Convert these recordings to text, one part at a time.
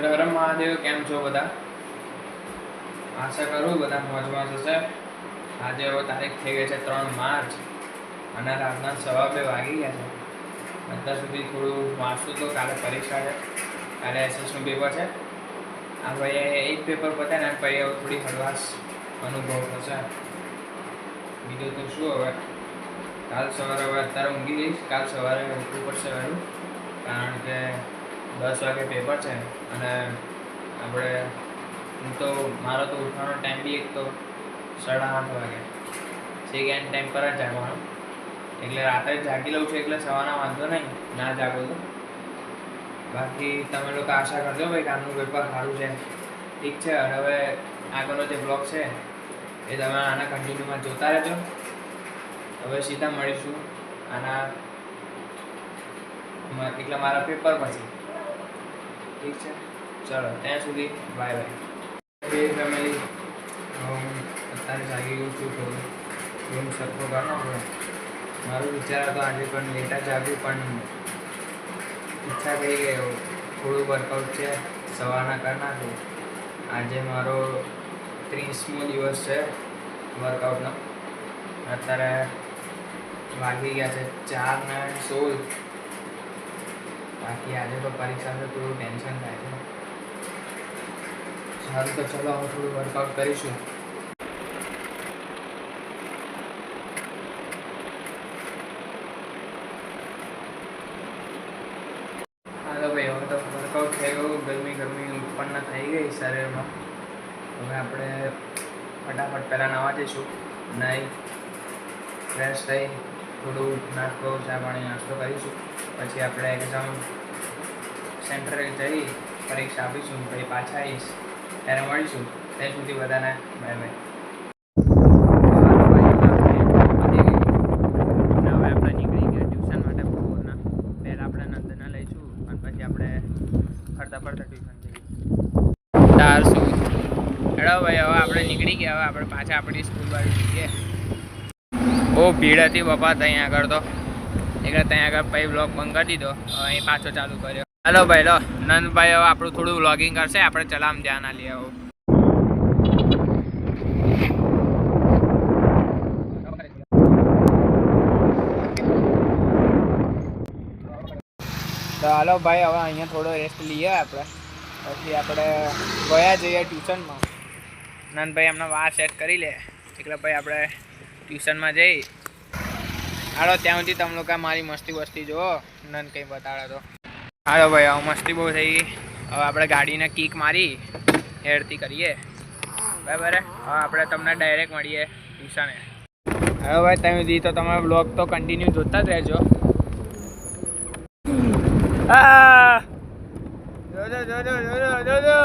હર મહાદેવ, કેમ છો બધા? આશા કરું બધા મોજમાં હશે. આજે હવે તારીખ થઈ ગઈ છે 3 માર્ચ અને રાતના 2:15 વાગી ગયા છે. અત્યાર સુધી થોડું વાંચતું તો, કાલે પરીક્ષા છે, કાલે એસએસનું પેપર છે. આ ભાઈ એક પેપર પતાય ને પછી હવે થોડી હળવાશ અનુભવ થશે. બીજું તો શું, હવે કાલ સવારે હવે અત્યારે ઊંઘી જઈશ. કાલ સવારે ઉઠવું પડશે વહેલું, કારણ કે 10 વાગે પેપર છે. અને આપણે તો મારો તો ઉઠવાનો ટાઈમ બી એક તો 8:30 વાગે છે કે ટાઈમ પર જ જાગવાનો, એટલે રાત્રે જાગી લઉં છું, એટલે સવારના વાંધો નહીં ના જાગો તો. બાકી તમે લોકો આશા કરજો ભાઈ, કાલનું પેપર સારું છે. ઠીક છે. અને હવે આગળનો જે બ્લોગ છે એ તમે આના કન્ટિન્યુમાં જોતા રહેજો. હવે સીધા મળીશું આના એટલે મારા પેપર પછી. ઠીક છે, ચલો ત્યાં સુધી બાય બાય. એ ફેમિલી, હું અત્યારે જાગી ગયું છું, થોડું રૂમ સરખો કરવાનો આપણે. મારું વિચાર હતો આજે પણ લેટા જાગ્યું, પણ ઈચ્છા થઈ ગઈ થોડું વર્કઆઉટ છે સવારના કરી નાખું. આજે મારો 30મો દિવસ છે વર્કઆઉટનો. અત્યારે વાગી ગયા છે 4:16. બાકી આજે તો પરીક્ષા છે, થોડું ટેન્શન થાય છે. સારું, તો ચલો હવે થોડું વર્કઆઉટ કરીશું. હાલો ભાઈ, હવે તો વર્કઆઉટ થઈ ગયું. ગરમી ઉત્પન્ન થઈ ગઈ શરીરમાં. હવે આપણે ફટાફટ પહેલાં નાવા જઈશું, નાહી ફ્રેશ થઈ થોડું નાસ્તો ચા પાણી નાસ્તો કરીશું. પછી આપણે એક્ઝામ સેન્ટરે જઈ પરીક્ષા આપીશું. પછી પાછા આવીશ ત્યારે મળીશું. ત્યાં સુધી બધાને બાય બાય. હવે આપણે નીકળી ગયા ટ્યુશન માટે બપોરના. પહેલાં આપણે નંદને લઈશું અને પછી આપણે ફરતા ટ્યુશન જઈશું. તાર શું હેડો ભાઈ, હવે આપણે નીકળી ગયા. હવે આપણે પાછા આપણી સ્કૂલ બાજુ જઈએ. બહુ ભીડ હતી બાપા ત્યાં આગળ તો, એટલે ત્યાં આગળ પછી બ્લોગ બંધ કરી દીધો. હવે અહીં પાછો ચાલુ કર્યો. હાલો ભાઈ, લો નંદભાઈ હવે આપણું થોડું વ્લોગિંગ કરશે. આપણે ચલામ ધ્યાન આલીએ. આવું તો હાલો ભાઈ, હવે અહીંયા થોડો રેસ્ટ લઈએ આપણે. પછી આપણે ગયા જઈએ ટ્યુશનમાં. નંદભાઈ એમના વાર સેટ કરી લે, એટલે ભાઈ આપણે ટ્યુશનમાં જઈ. હાલો ત્યાં સુધી તમે લોકો મારી મસ્તી જુઓ. નંદ કંઈ બતાડે તો. હાલો ભાઈ, હવે મસ્તી બહુ થઈ ગઈ. હવે આપણે ગાડીને કિક મારી હેડથી કરીએ, બરાબર. હવે આપણે તમને ડાયરેક્ટ મળીએ ટ્યુશને. હવે ભાઈ ત્યાં સુધી તો તમે બ્લોગ તો કન્ટિન્યુ જોતા જ રહેજો. જોજો.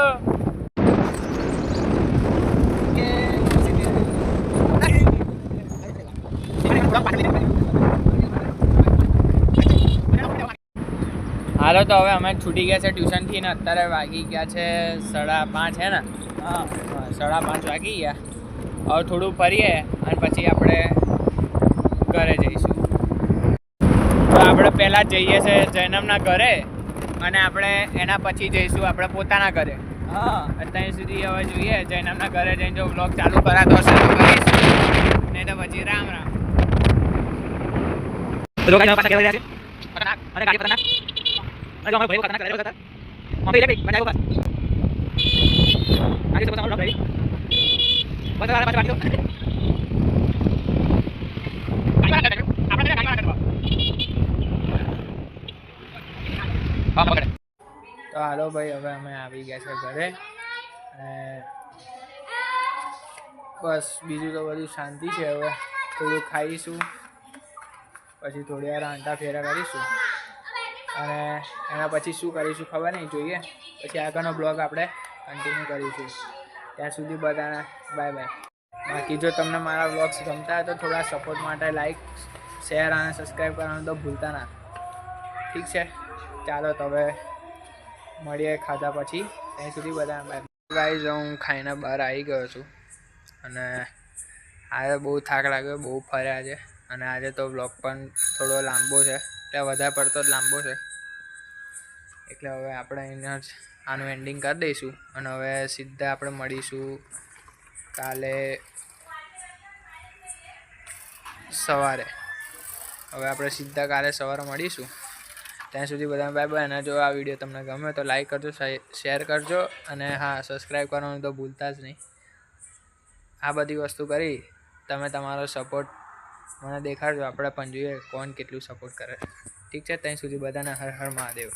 હાલો તો હવે અમે છૂટી ગયા છે ટ્યુશનથી ને અત્યારે વાગી ગયા છે 5:30 છે ને. હા, 5:30 વાગી ગયા. હવે થોડું ફરીએ અને પછી આપણે ઘરે જઈશું. તો આપણે પહેલાં જઈએ છે જૈનમના ઘરે અને આપણે એના પછી જઈશું આપણે પોતાના ઘરે. હા, અત્યાર સુધી હવે જોઈએ જૈનમના ઘરે જઈને જો બ્લોગ ચાલુ કરાતો હશે તો કરીશ, નહીં તો પછી રામ રામ. તો હાલો ભાઈ, હવે અમે આવી ગયા છે ઘરે. અને બસ બીજું તો બધું શાંતિ છે. હવે થોડું ખાઈશું, પછી થોડી વાર આંટા ફેરા કરીશું અને એના પછી શું કરીશું ખબર નહીં, જોઈએ. પછી આગળનો બ્લોગ આપણે કન્ટિન્યુ કરીશું. ત્યાં સુધી બધાને બાય બાય. બાકી જો તમને મારા બ્લોગ્સ ગમતા હોય તો થોડા સપોર્ટ માટે લાઈક, શેર અને સબસ્ક્રાઈબ કરવાનું તો ભૂલતા ના. ઠીક છે, ચાલો તો હવે મળીએ ખાધા પછી. ત્યાં સુધી બધા બાય. ગાઈઝ, હું ખાઈને બહાર આવી ગયો છું અને આજે બહુ થાક લાગ્યો, બહુ ફર્યા છે. અને આજે તો બ્લોગ પણ થોડો લાંબો છે, એટલે વધારે પડતો જ લાંબો છે. એટલે હવે આપણે અહીંયા જ આનું એન્ડિંગ કરી દઈશું અને હવે સીધા આપણે મળીશું કાલે સવારે. હવે આપણે સીધા કાલે સવારે મળીશું. ત્યાં સુધી બધા બાય બાય. અને જો આ વિડીયો તમને ગમે તો લાઈક કરજો, શેર કરજો અને હા, સબસ્ક્રાઈબ કરવાનું તો ભૂલતા જ નહીં. આ બધી વસ્તુ કરી તમે તમારો સપોર્ટ મને દેખાડજો. આપણે પણ જોઈએ કોણ કેટલું સપોર્ટ કરે. ઠીક છે, ત્યાં સુધી બધાને હર હર મહાદેવ.